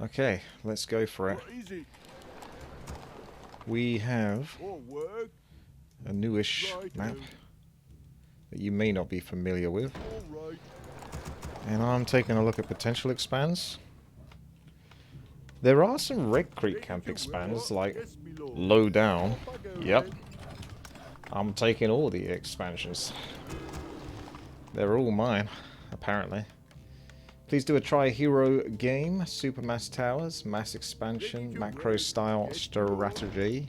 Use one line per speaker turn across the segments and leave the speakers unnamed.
Okay, let's go for it. We have a newish map that you may not be familiar with. And I'm taking a look at potential expands. There are some Red Creek camp expands, like low down. Yep. I'm taking all the expansions. They're all mine, apparently. Please do a try hero game, super mass towers, mass expansion, macro style strategy.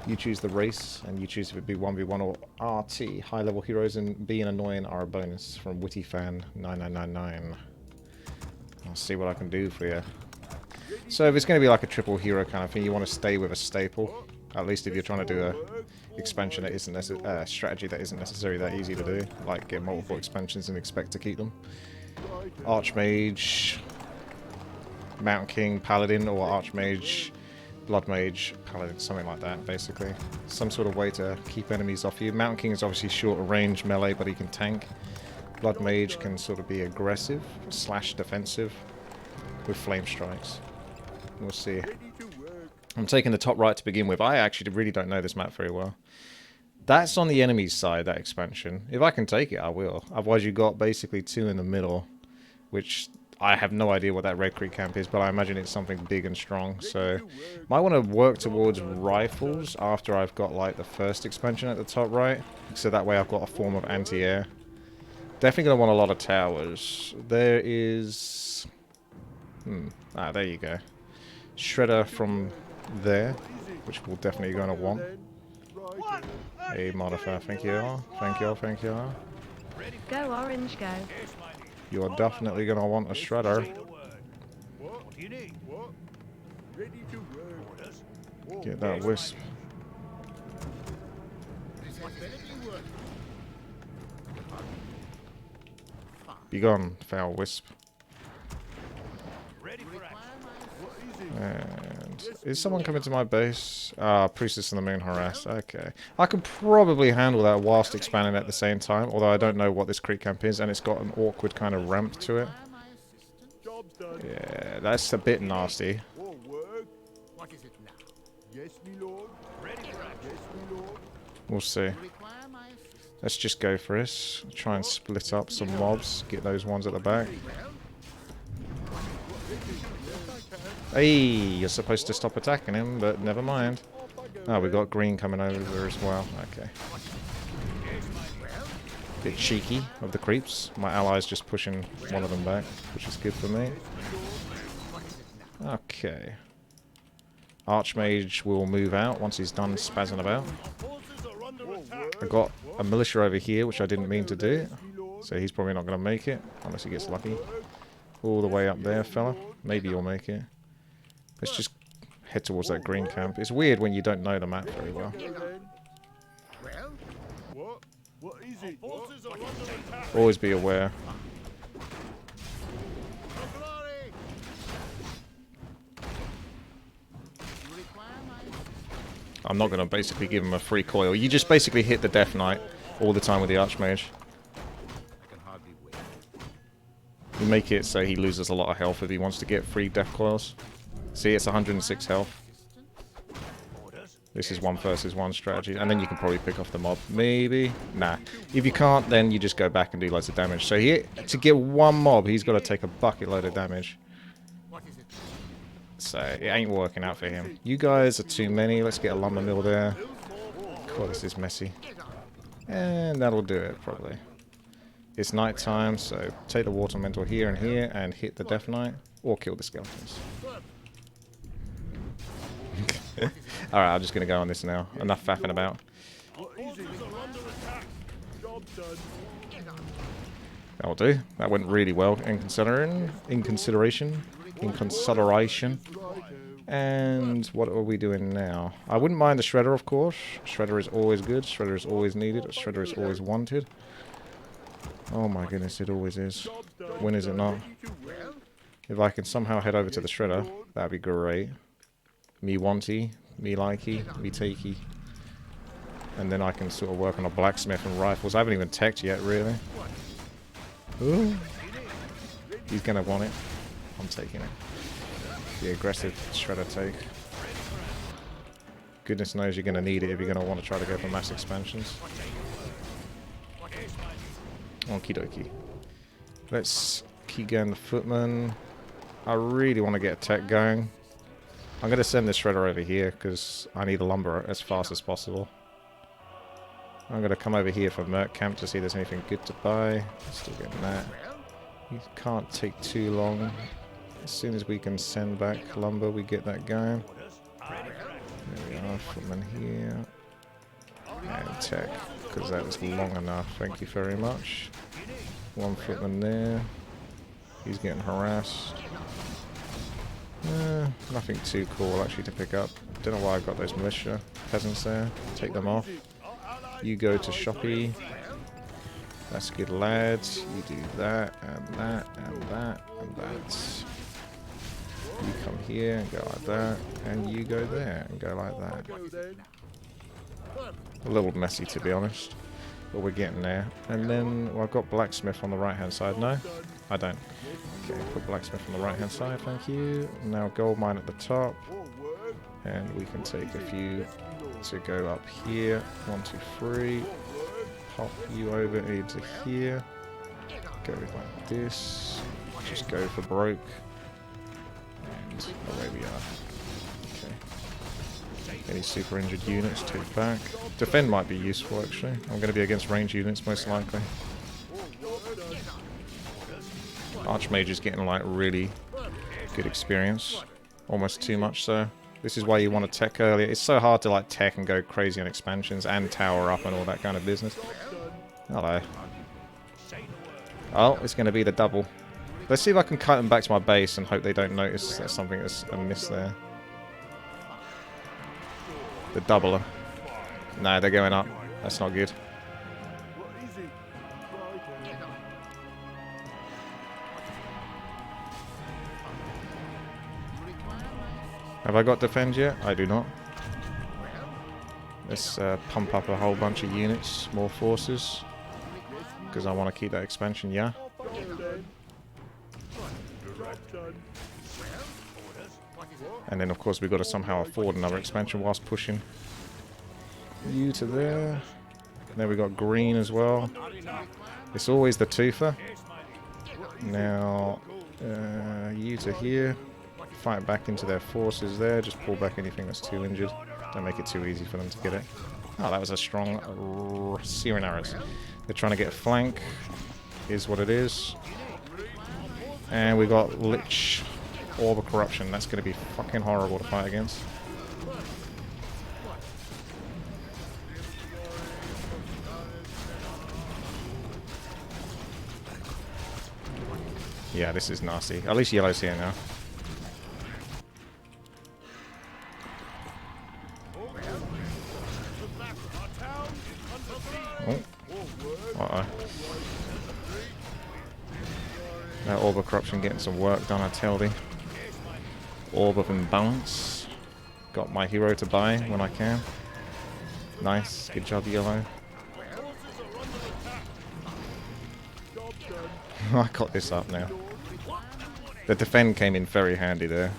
You choose the race, and you choose if it be 1v1 or RT. High level heroes and being annoying are a bonus from Witty Fan 9999. I'll see what I can do for you. So if it's going to be like a triple hero kind of thing, you want to stay with a staple. At least if you're trying to do a expansion that isn't strategy that isn't necessarily that easy to do, like get multiple expansions and expect to keep them. Archmage, Mountain King, Paladin, or Archmage, Blood Mage, Paladin, something like that, basically. Some sort of way to keep enemies off you. Mountain King is obviously shorter range melee, but he can tank. Blood Mage can sort of be aggressive / defensive with flame strikes. We'll see. I'm taking the top right to begin with. I actually really don't know this map very well. That's on the enemy's side, that expansion. If I can take it, I will. Otherwise, you've got basically two in the middle, which I have no idea what that Red Creek camp is, but I imagine it's something big and strong. So, might want to work towards rifles after I've got like the first expansion at the top right, so that way I've got a form of anti-air. Definitely going to want a lot of towers. There is... Ah, there you go. Shredder from there, which we're definitely going to want. A modifier, thank you all. Thank you all, thank you all.
Go orange, go.
You're definitely going to want a shredder. Get that wisp. Be gone, foul wisp. And is someone coming to my base? Ah, Priestess and the Moon harass. Okay. I could probably handle that whilst expanding at the same time, although I don't know what this creek camp is, and it's got an awkward kind of ramp to it. Yeah, that's a bit nasty. We'll see. Let's just go for this. Try and split up some mobs. Get those ones at the back. Hey, you're supposed to stop attacking him, but never mind. Oh, we got green coming over as well. Okay. Bit cheeky of the creeps. My ally's just pushing one of them back, which is good for me. Okay. Archmage will move out once he's done spazzing about. I got a militia over here, which I didn't mean to do. So he's probably not going to make it, unless he gets lucky. All the way up there, fella. Maybe you'll make it. Let's just head towards that green camp. It's weird when you don't know the map very well. Always be aware. I'm not going to basically give him a free coil. You just basically hit the Death Knight all the time with the Archmage. You make it so he loses a lot of health if he wants to get free death coils. See, it's 106 health. This is 1 versus 1 strategy. And then you can probably pick off the mob. Maybe? Nah. If you can't, then you just go back and do loads of damage. So to get one mob, he's got to take a bucket load of damage. So it ain't working out for him. You guys are too many. Let's get a lumber mill there. God, this is messy. And that'll do it, probably. It's night time, so take the water mental here and hit the Death Knight, or kill the skeletons. Alright, I'm just going to go on this now. Enough faffing about. That'll do. That went really well in consideration. And what are we doing now? I wouldn't mind the Shredder, of course. Shredder is always good. Shredder is always needed. Shredder is always wanted. Oh my goodness, it always is. When is it not? If I can somehow head over to the Shredder, that'd be great. Me wanty, me likey, me takey. And then I can sort of work on a blacksmith and rifles. I haven't even teched yet, really. Ooh. He's gonna want it. I'm taking it. The aggressive shredder take. Goodness knows you're going to need it if you're going to want to try to go for mass expansions. Okie dokie. Let's keep going the footman. I really want to get a tech going. I'm going to send this shredder over here because I need the lumber as fast as possible. I'm going to come over here for Merc Camp to see if there's anything good to buy. Still getting that. You can't take too long. As soon as we can send back lumber, we get that going. There we are, footman here. And tech, because that is long enough. Thank you very much. One footman there. He's getting harassed. Nothing too cool actually to pick up. Don't know why I've got those militia peasants there. Take them off. You go to Shoppy. That's good, lads. You do that, and that, and that, and that. You come here and go like that, and you go there and go like that. A little messy, to be honest, but we're getting there. And then, well, I've got blacksmith on the right-hand side. No, I don't. Okay, put blacksmith on the right-hand side, thank you. Now gold mine at the top, and we can take a few to go up here. 1, 2, 3. Pop you over into here. Go like this. Just go for broke. And away we are. Okay. Any super injured units, take back. Defend might be useful actually. I'm going to be against range units most likely. Archmage is getting like really good experience. Almost too much so. This is why you want to tech earlier. It's so hard to like tech and go crazy on expansions and tower up and all that kind of business. Hello. Oh, it's going to be the double. Let's see if I can cut them back to my base and hope they don't notice there's something that's amiss there. The doubler. No, they're going up. That's not good. Have I got defend yet? I do not. Let's pump up a whole bunch of units, more forces. Because I want to keep that expansion, yeah. And then of course we've got to somehow afford another expansion whilst pushing you to there. And then we got green as well. It's always the twofer. Now you to here. Fight back into their forces there. Just pull back anything that's too injured. Don't make it too easy for them to get it. Oh, that was a strong searing arrows. They're trying to get a flank. Is what it is. And we got Lich Orb of Corruption. That's going to be fucking horrible to fight against. Yeah, this is nasty. At least yellow's here now. Oh. Uh-oh. That Orb of Corruption getting some work done, I tell thee. Orb of Imbalance. Got my hero to buy when I can. Nice. Good job, yellow. I got this up now. The defend came in very handy there.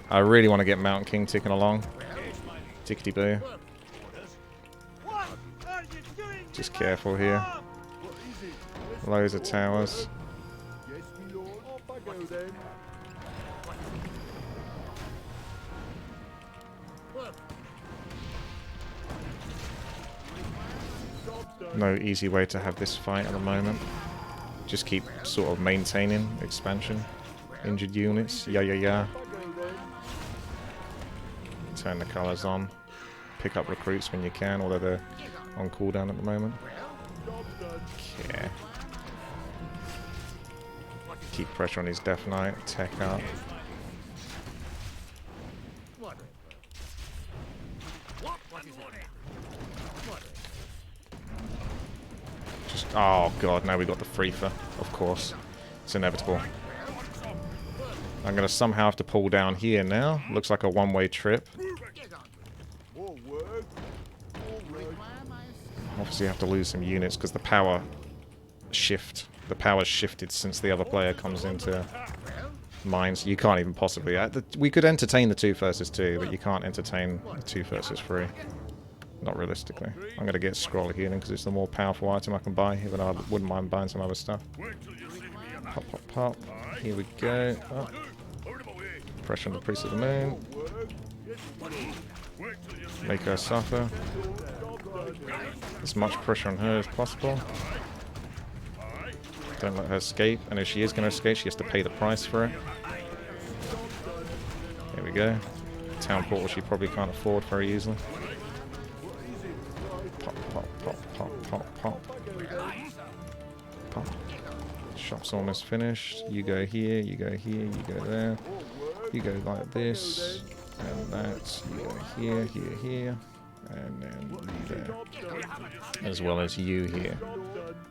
I really want to get Mountain King ticking along. Tickety boo. Just careful here. Loads of towers. No easy way to have this fight at the moment. Just keep sort of maintaining expansion. Injured units. Yeah. Turn the colours on. Pick up recruits when you can, although they're on cooldown at the moment. Okay. Keep pressure on his Death Knight. Tech up. Just, oh god, now we got the Freefer. Of course. It's inevitable. I'm going to somehow have to pull down here now. Looks like a one-way trip. Obviously have to lose some units because the power shift. The power's shifted since the other player comes into Mines. You can't even possibly... we could entertain the 2 versus 2, but you can't entertain the 2 versus 3. Not realistically. I'm going to get Scroll Healing because it's the more powerful item I can buy, even though I wouldn't mind buying some other stuff. Pop, pop, pop. Here we go. Oh. Pressure on the Priest of the Moon. Make her suffer. As much pressure on her as possible. Don't let her escape. And if she is going to escape, she has to pay the price for it. There we go. Town portal she probably can't afford very easily. Pop, pop, pop, pop, pop, pop. Pop. Shop's almost finished. You go here, you go here, you go there. You go like this. And that. You go here, here, here. And then there. As well as you here.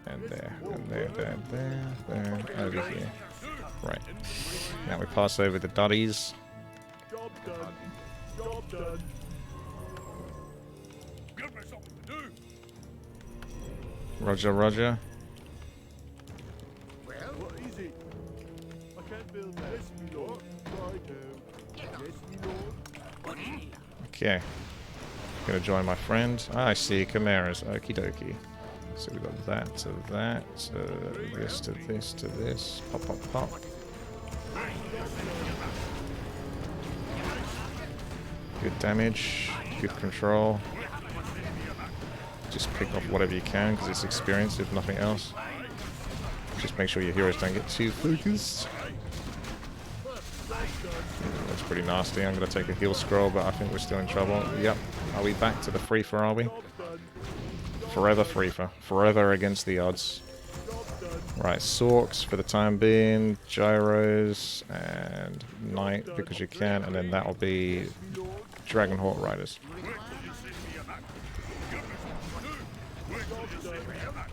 And there. And there, there, there, there. Over here. Right. Now we pass over the duddies. Roger, roger. Okay. Gonna join my friend. Ah, I see. Chimeras. Okie dokie. So we got that to that, this to this to this. Pop, pop, pop. Good damage. Good control. Just pick off whatever you can because it's experience, if nothing else. Just make sure your heroes don't get too focused. That's pretty nasty. I'm going to take a heal scroll, but I think we're still in trouble. Yep. Are we back to the Friefer, are we? Forever Friefer. Forever against the odds. Right, Sorks for the time being. Gyros and Knight because you can. And then that'll be Dragonhawk Riders.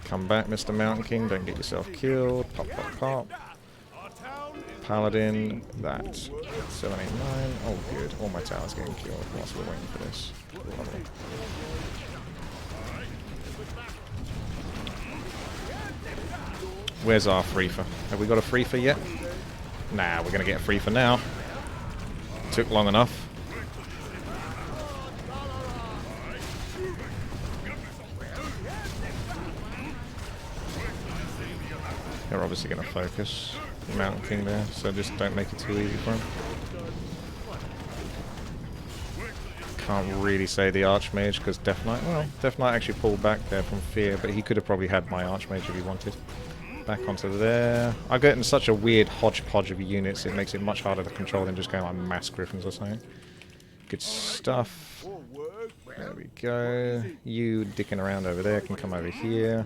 Come back, Mr. Mountain King. Don't get yourself killed. Pop, pop, pop. Paladin. That. 789. Oh, good. All my towers getting killed whilst we're waiting for this. Lovely. Where's our Friefer? Have we got a Friefer yet? Nah, we're going to get a Friefer now. Took long enough. They're obviously going to focus the Mountain King there, so just don't make it too easy for him. Can't really say the Archmage because Death Knight, well, Death Knight actually pulled back there from fear, but he could have probably had my Archmage if he wanted. Back onto there. I get in such a weird hodgepodge of units, it makes it much harder to control than just going like mass griffins or something. Good stuff. There we go. You dicking around over there can come over here.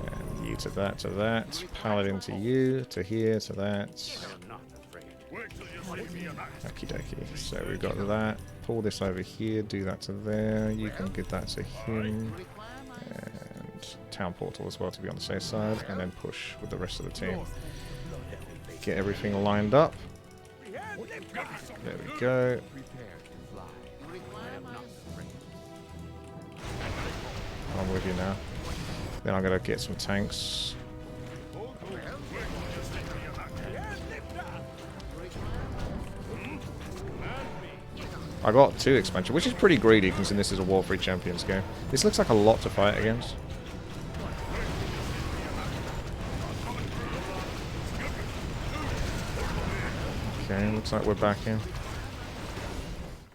And you to that. Paladin to you, to here, to that. Okie dokie. So we've got that. Pull this over here, do that to there. You can give that to him. And Town Portal as well to be on the safe side. And then push with the rest of the team. Get everything lined up. There we go. I'm with you now. Then I'm going to get some tanks. I got 2 expansion, which is pretty greedy considering this is a War 3 Champions game. This looks like a lot to fight against. Okay, looks like we're back in.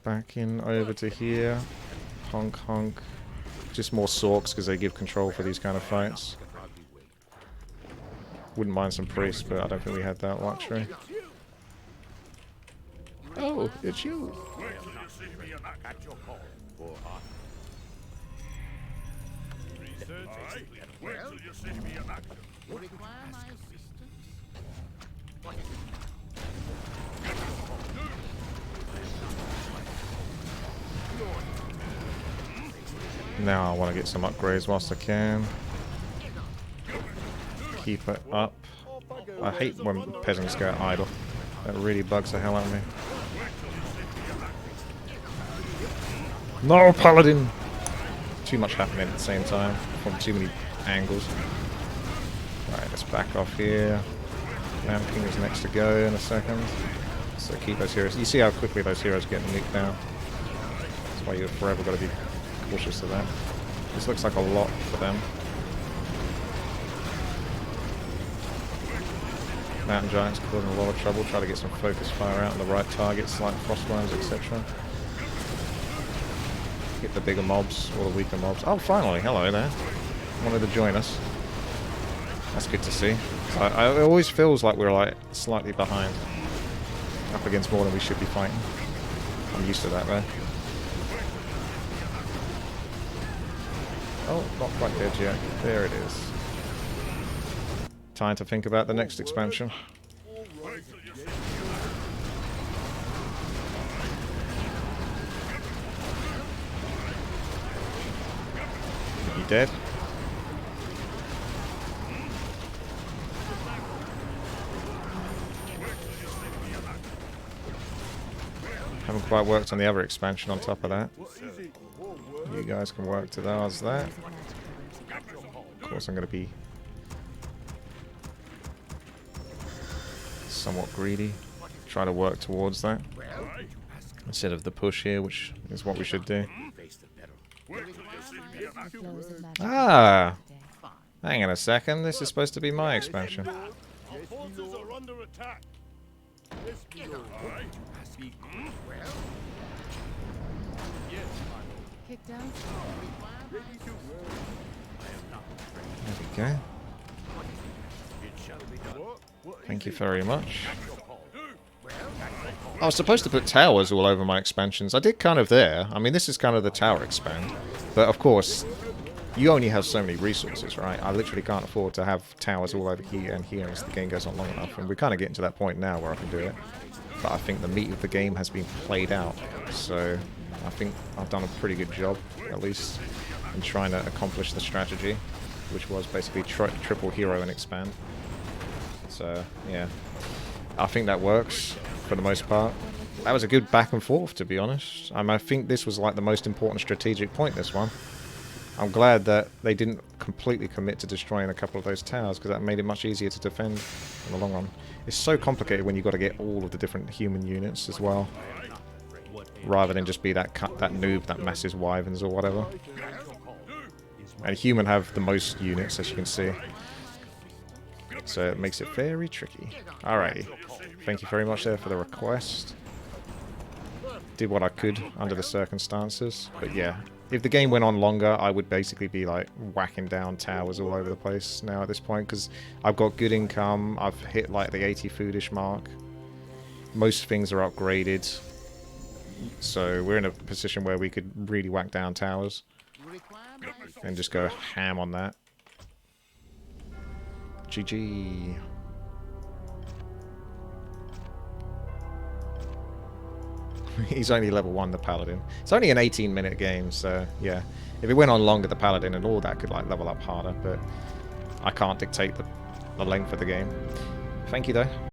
Back in over to here. Honk honk. Just more Sorks because they give control for these kind of fights. Wouldn't mind some priests, but I don't think we had that luxury. Oh, it's you. Now I want to get some upgrades whilst I can. Keep it up. I hate when peasants go idle. That really bugs the hell out of me. No, Paladin! Too much happening at the same time from too many angles. Alright, let's back off here. Mountain King is next to go in a second. So keep those heroes. You see how quickly those heroes get nuked down. That's why you've forever got to be cautious of that. This looks like a lot for them. Mountain Giants causing a lot of trouble. Try to get some focus fire out on the right targets like Frostworms, etc. Hit the bigger mobs or the weaker mobs. Oh, finally! Hello there. Wanted to join us. That's good to see. It always feels like we're like slightly behind. Up against more than we should be fighting. I'm used to that though. Oh, not quite dead yet. There it is. Time to think about the next expansion. You dead? Haven't quite worked on the other expansion on top of that. You guys can work to ours there. Of course I'm going to be somewhat greedy. Try to work towards that. Instead of the push here, which is what we should do. Ah! Hang on a second, this is supposed to be my expansion. There we go. Thank you very much. I was supposed to put towers all over my expansions. I did kind of there. I mean, this is kind of the tower expand. But of course, you only have so many resources, right? I literally can't afford to have towers all over here and here as the game goes on long enough. And we're kind of getting to that point now where I can do it. But I think the meat of the game has been played out. So I think I've done a pretty good job, at least, in trying to accomplish the strategy, which was basically triple hero and expand. So, yeah. I think that works, for the most part. That was a good back and forth, to be honest. I think this was like the most important strategic point, this one. I'm glad that they didn't completely commit to destroying a couple of those towers, because that made it much easier to defend in the long run. It's so complicated when you've got to get all of the different human units as well, rather than just be that noob that masses wyverns or whatever. And human have the most units, as you can see. So it makes it very tricky. Alrighty. Thank you very much there for the request. Did what I could under the circumstances. But yeah, if the game went on longer, I would basically be like whacking down towers all over the place now at this point. Because I've got good income. I've hit like the 80 foodish mark. Most things are upgraded. So we're in a position where we could really whack down towers. And just go ham on that. GG. He's only level 1, the Paladin. It's only an 18-minute game, so yeah. If it went on longer, the Paladin and all that could like level up harder, but I can't dictate the length of the game. Thank you though.